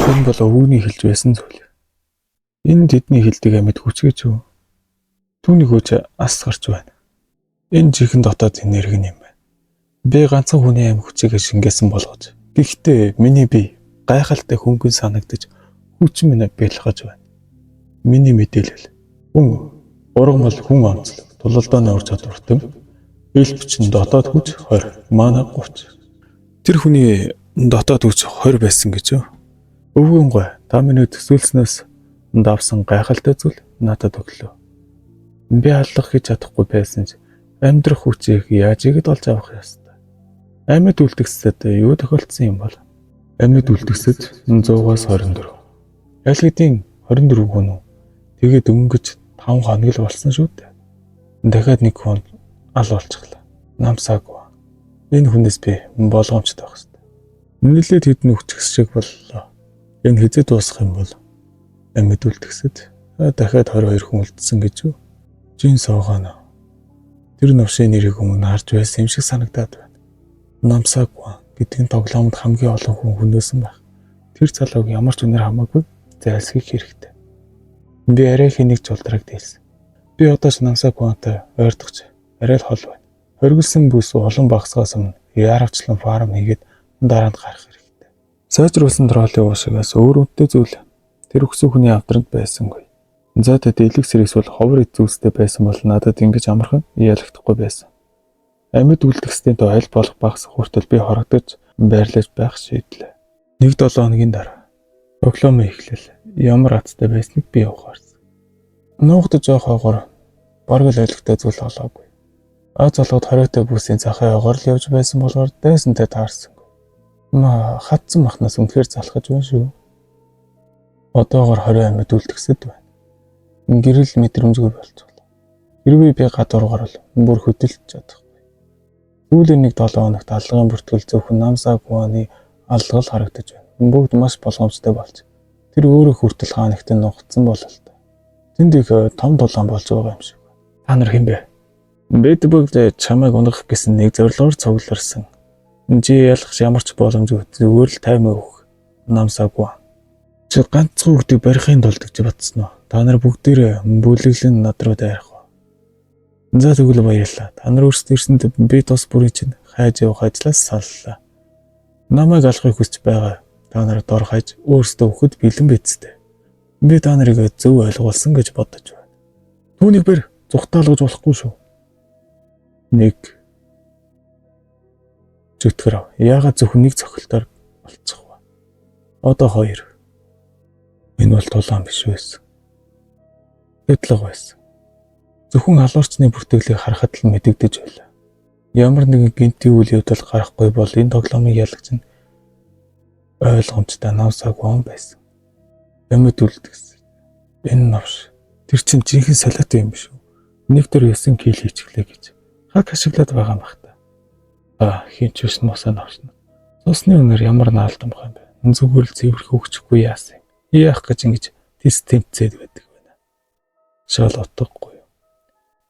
Энэ бол өвгөний хэлж байсан зүйл. Энэ тэдний хэлдэг амьд хүч гэж юу? Түүний хүч ас гарч байна. Энэ чихэн дотоод энерги юм байна. Би ганцхан хүний амьд хүчийг шингээсэн болгож. Гэхдээ миний бие гайхалтай хөнгөн санагдаж хүч минь бэлгэж байна. Миний мэдээлэл. Хүн ургамал хүн онцлог. Тулалдааны ур чадвартай. Элбч дотоод хүч 20, мана 30. Тэр хүний дотоод хүч 20 байсан гэж юу? Өвгөн гой, та миний төсөөлснөөс давсан гайхалтай зүйл надад өглөө. Би аллах гэж чадахгүй байсан ч амьдрах хүчийг яаж игэд олж авах ёстой. Амьд үлдгэсэд юу тохиолдсон юм бол? Амьд үлдгэсэд 100-аас 24. Аль хэдийн 24 хүн үү? Тэгээд өнгөж 5 хоног л болсон шүү дээ. Дахиад нэг хүн ал болчихлоо. Намсаагүй. Энэ хүнээс би болгоомжтой байх ёстой. Нэлээд хэдэн хүчгс шиг боллоо. Энэ хизээ дуусах юм бол амьд үлдгэсэд дахиад 22 хүн үлдсэн гэж юу? Жин суугаана. Тэр навшийн нэрийг өмнө харж байсан юм шиг санагдаад байна. Намсаагүй гэдгийн тоглоомд хамгийн олон хүн хүнөөсөн байх. Тэр залууг ямар ч үнээр хамаагүй зайлсхийх хэрэгтэй. Би арай хэнийг ч улдраг дээлсэн. Би одоо ч намсаагүйтэй ойртогч арай л хол байна. Хоригдсан бүс олон багсгаас өмнө яаравчлан фарм хийгээд дараа нь гарах хэрэгтэй. Сайжруулсан тролли уушгаас өөр үнэтэй зүйл тэр өксөн хүний авдранд байсангүй. За тэд элэг сэрэгс бол ховор эзүүстэй байсан бол надад ингэж амархан ялагдахгүй байсан. Амьд үлдэхстэй тойл болох багс хүртэл би хорогдож байрлаж байх шийдлээ. 1-7 хоногийн дараа тоглоом эхлэл ямар азтай байсныг би ухаарсан. Нуугдаж явах хойгоор бараг л ойлгохтой зүйл олоогүй. Аз залгууд хориотой бүсийн захын хойгоор л явж байсан болохоор дайсантай таарсангүй. Хатсан махнаас үнэхээр залхаж байна шүү. Одоогоор 20 амьд үлдэхсэд байна. Гэрэл мэдрэмжгүй болчихлоо. Хэрвээ би гадуургаар л бүр хөдөлж чадахгүй. Сүүлийн 1-7 хоногт алгын бүртгэл зөвхөн намсаагүйны алгал харагдаж байна. Бүгд маш болгоомжтой болж. Тэр өөрөө хүртэл хаанагт нугацсан бололтой. Тэнд их том дулаан болж байгаа юм шиг. Та нар хэн бэ? Бид бүгд чамайг унгах гэсэн нэг зорилгоор цугларсан. Чи ялах ямар ч боломжгүй зүгээр л таймаа өгөх. Намсаагүй. Чи ганцхан хүүхдийг барихын тулд гэж батсан уу? Та нар бүгдээрээ бүлэглэн над руу дайрах уу? За тэгвэл баярлалаа. Та нар өөрсдөө ирсэнд би тус бүрийн чинь хайж явах ажлаас саллаа. Намайг алахыг хүсч байгаа. Та нар дор хаяж өөрсдөө өгөхөд бэлэн бидтэй. Би та нарыг зөв ойлгуулсан гэж бодож байна. Түүнийг бэр зүхтаалгаж болохгүй шүү. 1 зүтгэр. Яагаад зөвхөн нэг цохилтоор болчих вэ? Одоо 2. Энэ бол тулаан биш байсан. Эдлэг байсан. Зөвхөн халуурчны бүртгэлийг харахад л мэдэгдэж байлаа. Ямар нэгэн гинтийн үйл явдал гарахгүй бол энэ тоглоомыг ялагч нь ойлгомжтой намсаагүй юм байсан. Амьд үлдгэсэн. Энэ навш. Тэр чинь жинхэнэ солиот юм биш үү? Нэг төр 9 кил хийчихлээ гэж. Хаг ашиглаад байгаа юм бах та. Хинч биш мосоо навшна. Цусны өнөр ямар наалдам юм бэ? Зүгээр л цэвэрх өгчихгүй яасан юм. Яах гэж ингэж тест тэмцээд байдаг байна. Шал утгагүй.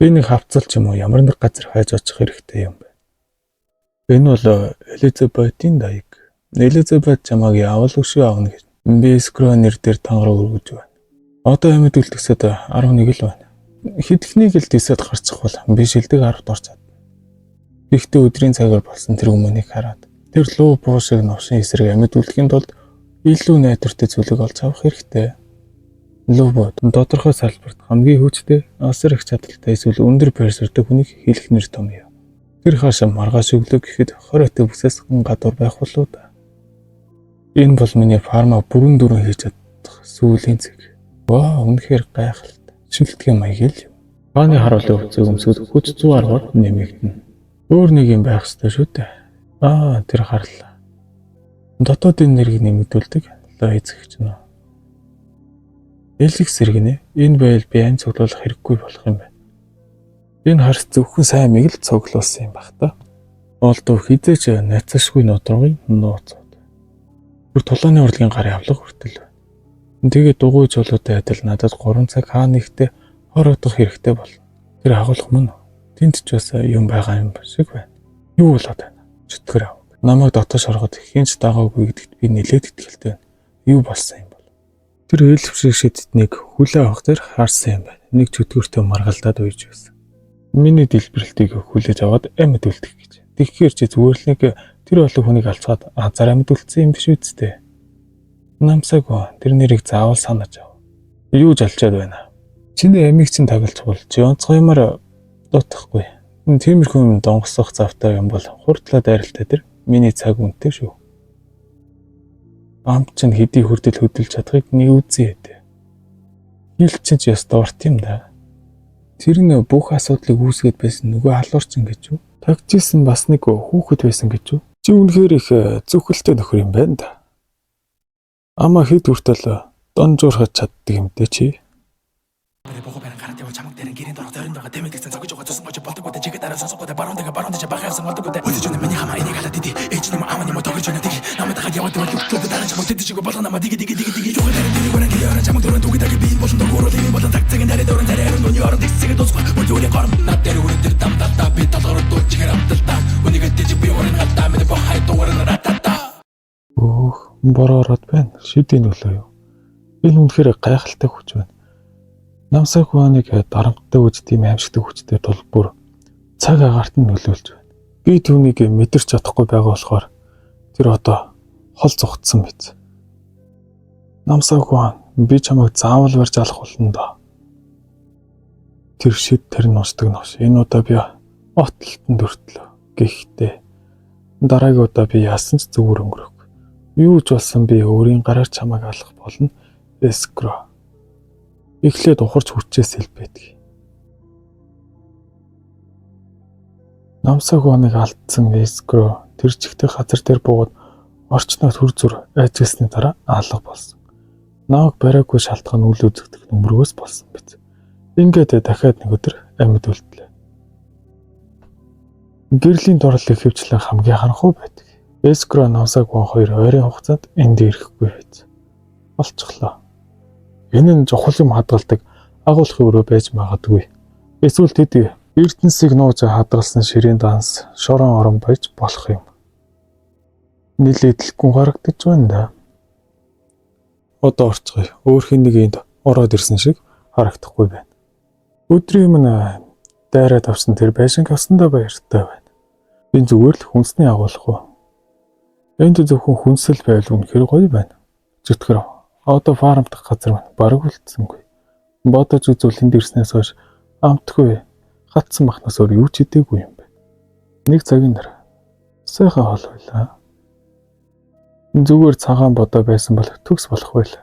Би нэг хавцал ч юм уу ямар нэг газар хайж очих хэрэгтэй юм бэ. Энэ бол Элизабетийн даяг. Элизабет чамааг явал өшөө авна гэж. Би скронер дээр тангараа өргөж байна. Одоо амьд үлдэхсэд 11 л байна. Хэдхнийг л дисэд гарчих бол би шилдэг 10-д орч чадна. Гэхдээ өдрийн цагаар болсон тэр хүмүүнийг хараад тэр луу буу шиг новшин эсрэг амьд үлдэхийн тулд илүү найдвартай зүйлийг олж авах хэрэгтэй. Луу тодорхой салбарт хамгийн хүчтэй, асар их чадaltaй эсвэл өндөр персертэй хүнийг хэлэх нэр том юм. Тэр хаашаа маргааш өглөө гэхэд хориотой бүсээс гадуур байх болоо да. Энэ бол миний фарма бүрэн дөрөв хийж чадах сүүлийн зэг. Үнэхээр гайхалтай. Шилтгэн маяг л юм. Бааны харуулын өвцөг өмсөд хүч 110-аар нэмэгдэнэ. Өөр нэг юм байх ёстой шүү дээ. Тэр харлаа. Дотоодын нэрийг нэмэгдүүлдэг лайзгч нөө. Элэг сэргэнэ. Энэ байл би амь цуглуулах хэрэггүй болох юм байна. Энэ харс зөвхөн сайн мэг л цуглуулсан юм бах та. Олдоо хизээч найцаашгүй нудрагын нууцууд. Бүр тулааны урлагийн гарын авлага хүртэл байна. Тэгээд дугуй чулуутай адил надад 3 цаг хаа нэгтээ хорогдох хэрэгтэй болно. Тэр агуулх мөн тэнд ч бас юм байгаа юм шиг байна. Юу болоод байна? Чөтгөр ав. Намайг дотоош ороход хинч дагаагүй гэдэгт би нэлээд итгэлтэй байна. Юу болсон юм бол? Тэр ээлжвшиг шидэднийг хүлээ авах дээр харсан юм байна. Нэг чөтгөртөө маргалдаад уйж байсан. Миний дэлбэрэлтийг хүлээж аваад амьд үлдэх гэж. Тэгэхээр чи зүгээр л нэг тэр олон хүнийг алцгаад анзаар амьд үлдсэн юм биш үсттэй. Намсаагүй тэр нэрийг заавал санаж ав. Юу ч алчаад байна. Чиний амийг чинь таглаж бол чи онцгоёмоор дутахгүй. Тиймэрхүү юм донгосох завтай юм бол хурдлаа дайралтай тэр миний цаг үнэтэй шүү. Амт чинь хэдий хүртэл хөдөлж чадахыг нэг үзье хэдэ. Хил чинь ч ястаа урт юм да. Тэр нь бүх асуудлыг үүсгээд байсан нөгөө халуурчин гэж юу? Тагчижсэн бас нэг хүүхэд байсан гэж юу? Чи үнэхээр их зөвхөлтэй нөхөр юм байна да. Ама хэд хүртэл донжуурхаж чаддаг юм дээ чи. Бороороод байна. Шидийн нөлөө юу? Энэ үнэхээр гайхалтай хүч байна. Намсаагүй дарамттай үз тийм аимшигтай хүчтэй тул бүр цаг агаарт нь нөлөөлж байна. Би түүнийг мэдэрч чадахгүй байгаа болохоор тэр одоо хол зүгтсэн биз. Намсаагүй би чамайг заавал барьж алах болно доо. Тэр шид тэр нусдаг новш. Энэ удаа би оттолтонд өртлөө. Гэхдээ дараагийн удаа би яасан ч зүгээр өнгөрөх. Юу ч болсон би өөрийн гараар чамайг алах болно. Эскро. Эхлээд ухарч хүчээс хэлбэдэг. Намсаагүй алдсан эскро тэр чигтэй газар дээр буугаад орчноо төр зүр айжсны дараа алга болсон. Нааг бариагүй шалтгаан үл үзэгдэх нөмргөөс болсон биз. Ингээд дахиад нэг өдөр амьд үлдлээ. Гэрлийн дорол ихэвчлэн хамгийн харанхуй байдаг. Эскро намсаагүй хоёр ойрын хугацаанд энд ирэхгүй биз. Олцглоо. Энэ нь чухал юм хадгалдаг агуулгын өрөө байж магадгүй. Эсвэл тэд эрдэнсийг нууж хадгалсан ширийн данс шорон орон байж болох юм. Нилээд гүн харагдаж байна да. Одоо орцгоё. Өөрхийн нэг энд ороод ирсэн шиг харагдахгүй байна. Өдрийн өмнө дайраад авсан тэр байшинг авсандаа баяртай байна. Би зүгээр л хүнсний агуулга уу. Энд зөвхөн хүнсэл байвал үнэхээр гоё байна. Зүтгэр одоо фарм дах газар маань бараг үлдсэнгүй. Бодож үзвэл энд ирснээс хойш амтгүй хатсан махнаас өөр юу ч идээгүй юм байна. Нэг цагийн дараа сайхан хоол байлаа. Зүгээр цагаан бодоо байсан бол төгс болох байл.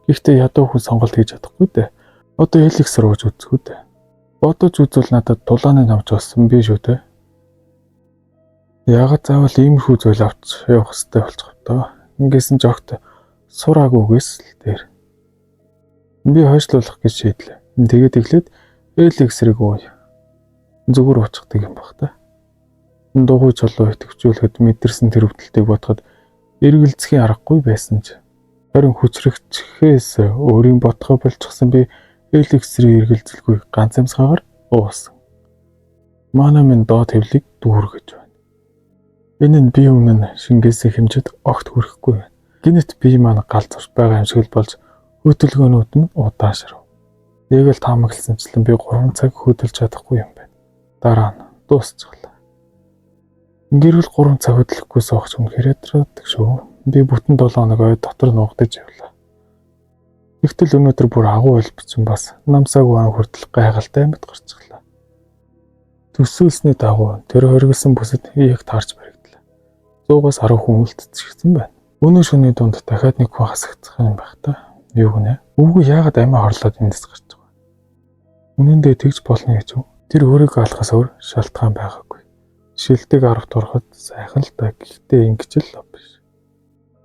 Гэхдээ ядуу хүн сонголт хийж чадахгүй дээ. Одоо эликс рууж үзэхгүй дээ. Бодож үзвэл надад дулааны намж болсон би шүү дээ. Яагаад заавал иймэрхүү зүйл авч явах хэрэгтэй болчих вэ? Ингэсэн ч огт сураагүйгээс л дээр. Би хойшлуулах гэж шийдлээ. Тэгээд эхлээд эликсрийг ууя. Зүгээр уучдаг юм баг та. Дугуй чулуу итгэвчүүлэхэд мэдэрсэн тэр өвдөлтийг бодоход эргэлзэхийн аргагүй байсан ч харин хүчрэгчхээс өөрийн бодхоо болчихсон би эликсрийг эргэлзэлгүй ганц амсгаагаар уусан. Манай минь доод хэвлийг дүүргэж байна. Энэ нь бие өмнө шингээсэн хэмжээд огт хүрэхгүй байна. Гинэт бие маань галзуурч байгаа юм шиг л болж хөдөлгөөнүүд нь удаашрав. Яг л таамагласанчлан би 3 цаг хөдөлж чадахгүй юм байна. Дараа нь дуусчихлаа. Гэрэл 3 цаг хөдлөхгүй суух үнэхээр ядрадаг шүү. Би бүтэн 7 хоног ой дотор нуугдаж явлаа. Тэгтэл өнөөдөр бүр агуу олбцсон бас намсаагүй ан хүртэл гайхалтай амьд гарчихлаа. Төсөөлсний дагуу тэр хоригдсан бүсэд яг таарч баригдлаа. 100-аас 10 хүн үлдчихсэн байна. Өнөө шөнийн дунд дахиад нэг хүн хасагдах юм байх та. Юу гэнэ? Үгүй яагаад амиа хорлоод эндээс гарч байгаа. Үнэн дээр тэгж болно гэж үү? Тэр өөрийгөө алахаас өөр шалтгаан байгаагүй. Шилдэг 10 турахад сайхан л та. Гэхдээ ингэж л биш.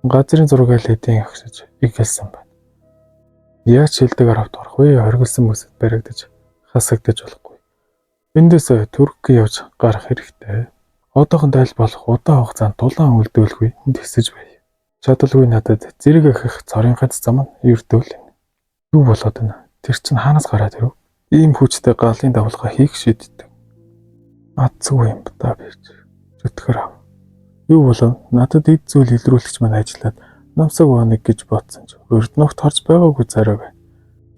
Газрын зураг лэдийн агшиж игэлсэн байна. Яаж шилдэг 10 турах вэ? Хоригдсан бүсэд баригдаж хасагдаж болохгүй. Эндээс Турк явж гарах хэрэгтэй. Одоохон тайл болох удаан хугацаанд дулаан үлдүүлгүй тэсэж бай. Чадалгүй надад зэрэг ахих цорын ганц зам нь ердөөл. Юу болоод байна? Тэр чинь хаанаас гараад ирв? Ийм хүчтэй галын давлгаа хийх шийддэг. Атцгүй юм да бич. Зүтгэр ав. Юу болов? Надад эд зүйл илрүүлэгч маань ажиллаад намсаг байна гэж бодсон ч урд ногт харж байгаагүй зарай байна.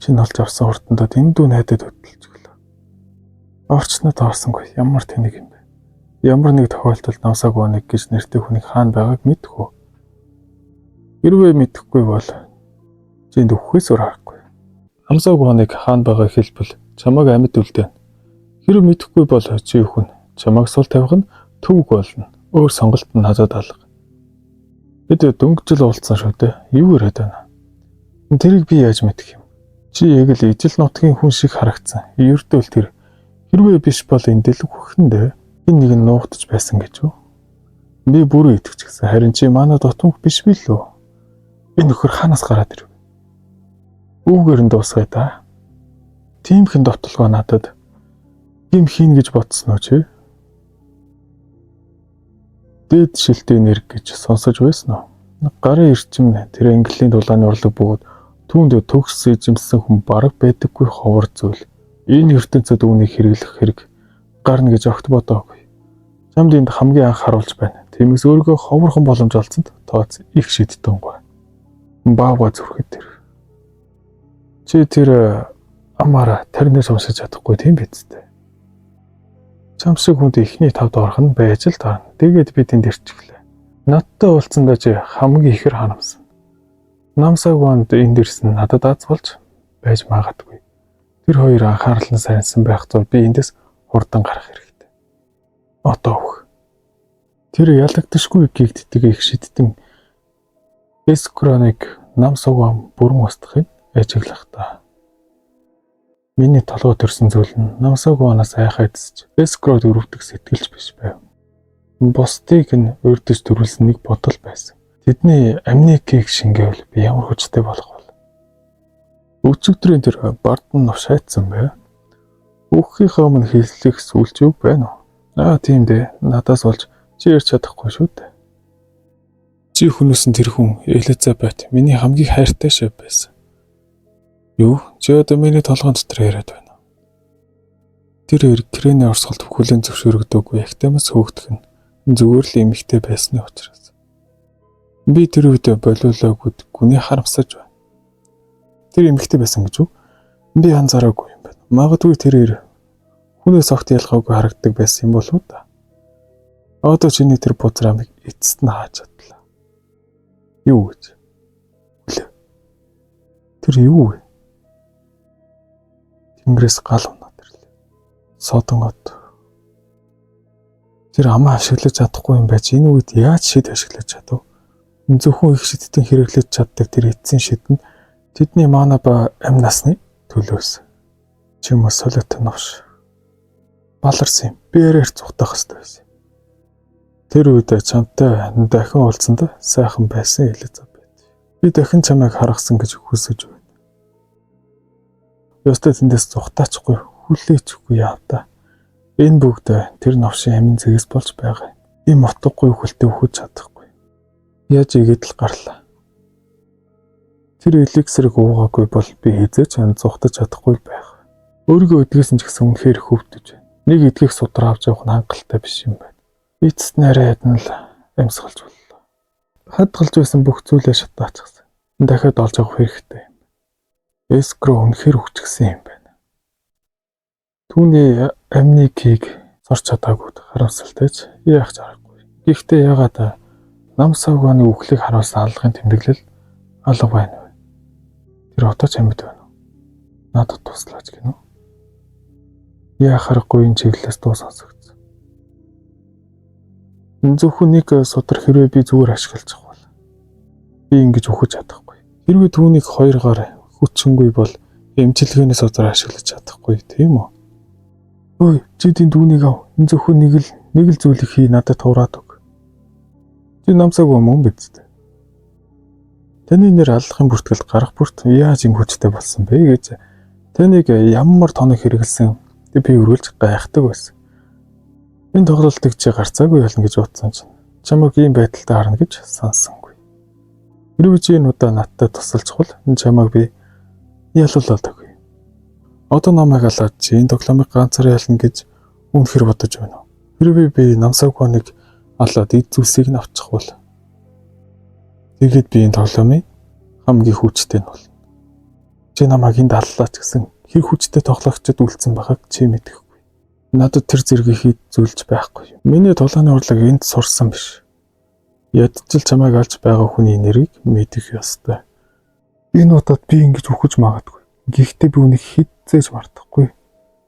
Шинэ олж авсан хурдандаа дэндүү найдад хөдөлж гэлээ. Орчнод орсонгүй ямар тэнэг юм бэ? Ямар нэг тохиолдолд намсаг байна гэж нэртэй хүнийг хаана байгааг мэдэх үү? Хэрвээ мэдэхгүй бол чинд өвхөөс өр харахгүй. Намсаг баныг хаана байгааг хэлбэл чамайг амьд үлдээн. Хэрвээ мэдэхгүй бол чи хүн чамайг сул тавих нь төвөг болно. Өөр сонголт нь надад алга. Бид дөнгөжл уулзсан шүү дээ. Юу яриад байна? Тэрийг би яаж мэдэх юм? Чи яг л ижил нутгийн хүн шиг харагдсан. Ердөө л тэр хэрвээ биш бол энэ дэлг хөхөндөө энэ нэг нь нуугдж байсан гэж үү? Би бүрэн итгэж гисэн. Харин чи манай дотмох биш би л үү? Энэ нөхөр ханаас гараад ирв? Үүгээр нь дуусгая та. Тиймхэн довтлогоо надад юм хийн гэж бодсон уу чи? Дэд шилтэй нэр гэж сонсож байсан уу? Гарын эрчим тэр английн дулааны урлаг бөгөөд түүнд төгс эзэмсэн хүн бараг байдаггүй ховор зүйл. Энэ ертөнцид үүнийг хэрэглэх хэрэг гарна гэж огт бодоогүй. Чамд энд хамгийн анх харуулж байна. Тиймээс өөрийгөө ховорхон боломж олцсонд тооц их шидтэнгүй. Баава зүрхэд тэр. Чи тэр амаараа тарнаас уншиж чадахгүй тийм биз дээ. Чам шиг хүнд ихний тавд орох нь байж л таарна. Тэгээд би тэнд ирчихлээ. Надтай уулзсандаа чи хамгийн ихэр ханамсан. Намсаг бонд энд ирсэн надад аз болж байж магадгүй. Тэр хоёр анхаарал нь сайнсан байх тул би эндээс хурдан гарах хэрэгтэй. Одоо өөх. Тэр ялагдашгүй гэгддэг их шидтэн эскроныг намсаг бом бүрэн устгахыг ажиглах та. Миний толгой төрсэн зүйл нь намсаг боноос айхайдсч эскрод өрөвдөх сэтгэлж биш байв. Бусдыг нь урдж төрүүлсэн нэг бодол байсан. Тэдний амникийг шингээвэл би ямар хүчтэй болох вэ? Өчигдрийн тэр бардан новшаydсан бай. Өөхийнхөө өмнө хэллэх сүлж юу байна уу? Тийм дээ. Надаас болж чи ярьж чадахгүй шүү дээ. Чи хүмүүсэн тэр хүн Элизабет миний хамгийн хайртай шив байсан. Юу? Чи одоо миний толгойн дотор яриад байна. Тэр хоёр крэний орсголд хүлэн зөвшөөрөгдөөгүй ягтамас хөөгдөх нь зүгээр л эмэгтэй байсны учраас. Би тэр үед болиулаагүйд гүний харамсаж байна. Тэр эмэгтэй байсан гэж үү? Би анзаараагүй юм байна. Магадгүй тэр хоёр хүнээс огт ялгаагүй харагддаг байсан юм болов уу та? Одоо чиний тэр бузраамыг эцэст нь хааж чадлаа. Юу гэж? Тэр юу вэ? Тэнгэрээс гал унаад ирлээ. Содон од. Тэр амаа ашиглаж чадахгүй юм байж энэ үед яаж шид ашиглаж чадав? Зөвхөн их шидтэн хэрэглэж чаддаг тэр эцсийн шид нь тэдний мана ба амь насны төлөөс. Чимээ солиотой новш. Баларсан юм. Би ярээр цухтах хэрэгтэй байсан. Тэр үед чамтай дахин уулзсанд сайхан байсан Элизабет. Би дахин чамайг харгасан гэж хүсэж байна. Ёстой тэндээс цухтаачгүй хүлээчихгүй яа та. Энэ бүгд тэр новшийн амин зэгээс болж байгаа. Ийм утгагүй хүлтэй өгч чадахгүй. Яаж игээд л гарлаа. Тэр эликсэрийг уугаагүй бол би хизээч цухтаж чадахгүй байх. Өөрийгөө эдгэсэн ч гэсэн үнэхээр хөвдөж байна. Нэг эдгэх судраа авч явах нь хангалттай биш юм байна. Эцэст нарай ядна л амьсгалж боллоо. Хадгалж байсан бүх зүйлээ шатаачихсан. Дахиад олж авах хэрэгтэй юм. Эскро үнэхээр хүчгсэн юм байна. Түүний амникийг зорч чадаагүй харамсалтайч яах ч аргагүй. Гэхдээ ягаад намсагваны үхлийг харуулсан алгын тэмдэглэл алга байна вэ? Тэр одоо ч амьд байна уу? Надад туслаач гинэ. Яах аргагүй энэ чиглэлээс дуу сонсогдсон. Зөвхөн нэг судар хэрвээ би зүгээр ашиглаж бол би ингэж өгч чадахгүй. Хэрвээ түүнийг хоёроор хүчингүй бол эмчилгээний судар ашиглаж чадахгүй тийм үү? Ой, чи тийм түүнийг ав. Энэ зөвхөн нэг л зүйлийг хий надад туураад өг. Чи намсаг мөн биз дээ. Таны нэр аллахын бүртгэлд гарах бүрт яаж юм хүчтэй болсон бэ гэж таныг ямар тоног хэрэгэлсэн би өргөлж гайхдаг байсан. Энэ тоглолтыг чи гарцаагүй болно гэж бодсон чинь чамайг ийм байдалтай харна гэж санссангүй. Хэрвээ чи энэ удаа надтай тусалцвал энэ чамайг би ялуулаагүй. Одоо намайг алаад чи энэ тоглоомыг ганцаар ялна гэж үнэхээр бодож байна уу? Хэрвээ би намсаг хоног алаад эд зүйлсийг нь авчих бол Тэгээд би энэ тоглоомын хамгийн хүчтэй нь болно. Чи намайг энд аллаач гэсэн хэр хүчтэй тоглогчд үлдсэн байгааг чи мэдэхгүй. Надад тэр зэргийг хийж зүйлж байхгүй. Миний тулааны урлаг энд сурсан биш. Ядчил чамайг алж байгаа хүний нэрийг мэдэх ёстой. Энэ удаад би ингэж үхэж магадгүй. Гэхдээ би үнийг хизээж мартахгүй.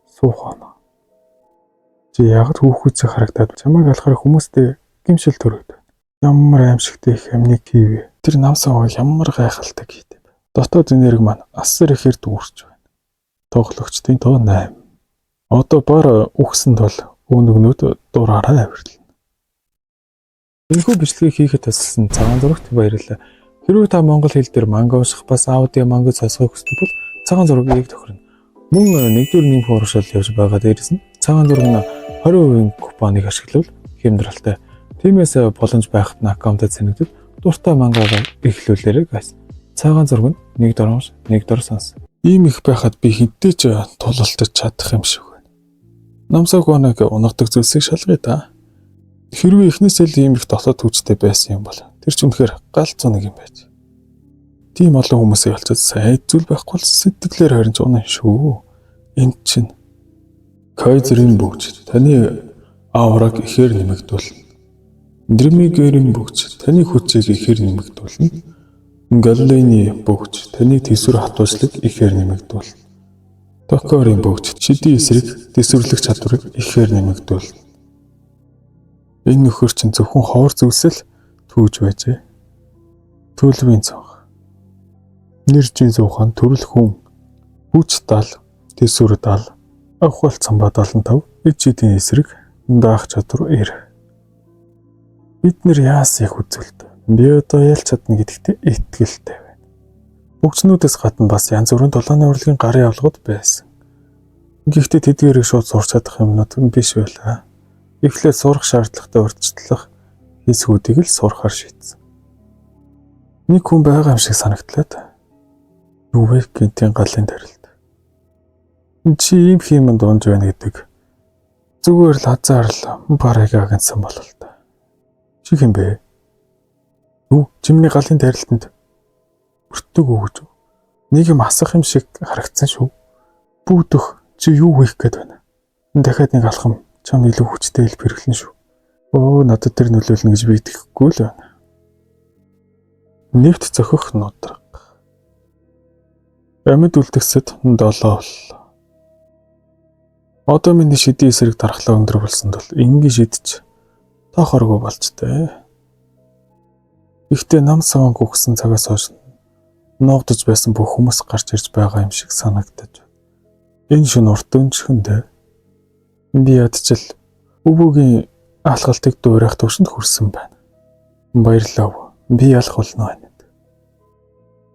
Суухана. Чи яг хүүхүүцээ харагдаад чамайг алахаар хүмүүстэй гимшил төрөөд. Ямар аимшигтэй их амныг хийвэ. Тэр намсаа ямар гайхалтай хийдэг. Дотоод энерги маань асар ихээр дүүрч байна. Тоглогчдын тоо 8. Одоо бара үхсэнд бол өнөгнүүд дураараа авирлаа. Энэхүү бичлэгийг хийхэд тусалсан цагаан зурагт баярлалаа. Хэрвээ та монгол хэл дээр манга унших бас аудио манга сонсохыг хүсвэл цагаан зургийг тохирно. Мөн нэгдүгээр нэмэх ууршаал явж байгаа дээрээс нь цагаан зураг нь 20% купоныг ашиглавал хямдралтай. Тиймээс боломж байхад нь аккаунтад сэнэгдэл дуртай мангагаа эхлүүлээрэй guys. Цагаан зураг нь нэг дөрөв сонс. Ийм их байхад би хэдтэй ч тулалтаж чадах юм шиг байна. Намсаг гоног унгадаг зүйлсийг шалгая та. Хэрвээ эхнээсээ л ийм их дотоод хүчтэй байсан юм бол тэр ч үнэхээр галзуу нэг юм байж. Тийм олон хүмүүсийг алчаад сайн зүйл байхгүй бол сэтгэлээр харин ч унаа шүү. Энд чинь Кайзерийн бүгж таны аураг ихээр нэмэгдүүлнэ. Дримигерийн бүгж таны хүчийг ихээр нэмэгдүүлнэ. Галлейны бүгж таны төсвөр хатуучлыг ихээр нэмэгдүүлнэ. Токорийн бүгж шидийн эсрэг төсвөрлөх чадварыг ихээр нэмэгдүүлнэ. Энэ нөхөр чинь зөвхөн ховор зүйлсэл түүж байжээ. Төлөвийн цонх. Нэржийн зуухан төрөл хүн. Хүч тал, төсвөр тал, авхал цамбаа 75, ичидийн эсрэг, даах чадвар 90. Бид нэр яас их үзүүлдэг. Би одоо ялч чадна гэдэгт итгэлтэй байна. Бүгчнүүдээс гадна бас янз бүрийн тулааны урлагийн гарын авлагууд байсан. Гэхдээ тэдгээрийг шууд сурч чадах юмнууд биш байлаа. Эхлээд сурах шаардлагатай урьдчилах хэсгүүдийг л сурахаар шийдсэн. Нэг хүн байгаа юм шиг санагдлаа. Юу вэ гэнтийн галын тарилт. Чи ийм хиймэн дуунж байна гэдэг. Зүгээр л хазаарлаа барыг агнсан болол та. Чи хэм бэ? Юу чимний галын тарилтанд өртөг өгөж. Нэг юм асах юм шиг харагдсан шүү. Бүүдөх чи юу хийх гээд байна? Дахиад нэг алхам чам илүү хүчтэй хэл бэрхлэн шүү. Оо надад тэр нөлөөлнө гэж би итгэхгүй л байна. Нэвт зохих нудраг. Амьд үлдгэсэд 7 боллоо. Одоо миний шидийн эсрэг дархлаа өндөр болсонд бол ингийн шидэж тоохоргүй болж тээ. Ихтэй нам саванг өгсөн цагаас хойш нуугдж байсан бүх хүмүүс гарч ирж байгаа юм шиг санагдаж. Энэ шин урт өнчхөндөө би ядчил өвөгийн алхалтыг дуурайх төвшөнд хүрсэн байна. Баярлалаа. Би ялах болно байна.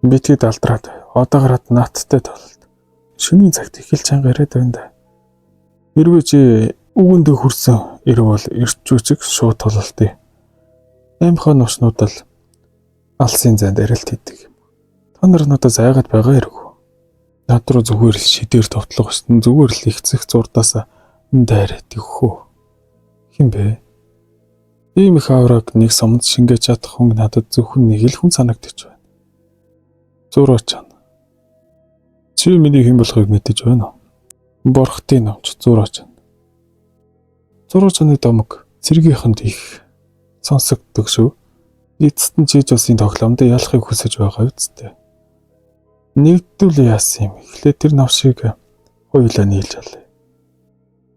Битгий далдраад одоогород нааттай тололт. Шөнийн цагт их л чанга яриад байна да. Хэрвээ чи үгэндээ хүрсэн ирвэл ирчүүчиг шууд тололтыг. Амхаа нуушнууд л алсын занд арилт хийдэг юм. Та нар надад зайгаад байгаа хэрэггүй. Над руу зүгээр л шидээр товтлох өстөн зүгээр л ихцэх зурдаас дайраад өгөхөө. Хин бэ? Ийм их авраг нэг сомд шингээж чадах хүн надад зөвхөн нэг л хүн санагдаж байна. Зураач. Чи миний хэн болохыг мэдэж байна уу? Борхтын номч зураач. Зураачны домог цэргийнхэнд их сонсогддог шүү. Эцэст нь чиж усын тоглоомд ялахыг хүсэж байгаа үсттэй. Нэгдвэл яасан юм. Эхлээд тэр навшиг хоёулаа нийлж алъя.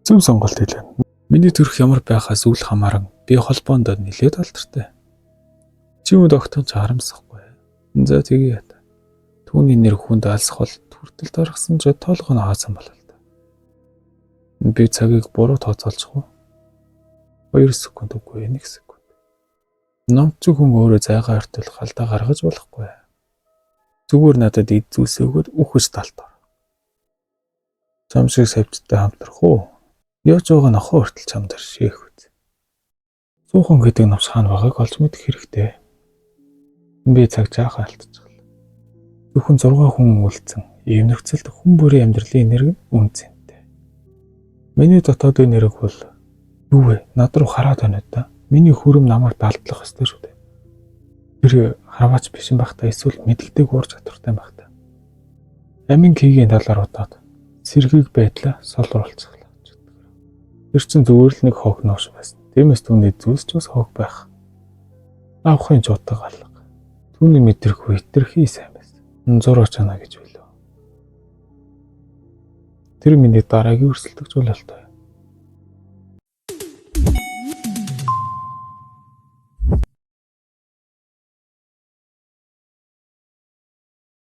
Зөв сонголт хэлээ. Миний төрх ямар байхаас үл хамааран би холбоонд нэлээд алдартай. Чи үнд огтхон харамсахгүй. За тэгээ. Түүний нэр хүнд алсах бол хүртэл даргасан ч тоолгоо хаасан болол та. Би цагийг буруу тооцоолчихов. 2 секунд үгүй 1 секунд. Номч хүн өөрөө зайгаа ортол халдаа гаргаж болохгүй. Зүгээр надад эд зүйлсээ өгөөд үхэж талт ор. Чам шиг савчтай хамтрах уу? Яаж байгаа нохоо ортол чам дээр шээх үз. Суухан гэдэг навс хаана байгааг олж мэдэх хэрэгтэй. Би цаг жаахан алдчихлаа. Зөвхөн 6 хүн үлдсэн. Ийм нөхцөлд хүн бүрийн амьдралын энерги үнцэнтэй. Миний дотоодын нэрэг бол юу вэ? Над руу хараад байна да. Миний хүрэм намайг далдлах ёстой шүү дээ. Тэр харваач биш байх та эсвэл мэддэг уур чадвартай байх та. Амин кигийн талаар удаад сэргийг байдлаа солруулцглаа. Тэр чинь зүгээр л нэг хог nooш байсан. Тиймээс түүний зүйлс ч бас хог байх. Авахын ч утга алга. Түүний мэдрэхгүй хитрхи сайн байсан. Зураг чана гэж билүү. Тэр миний дараагийн өрсөлдөгч бололтой.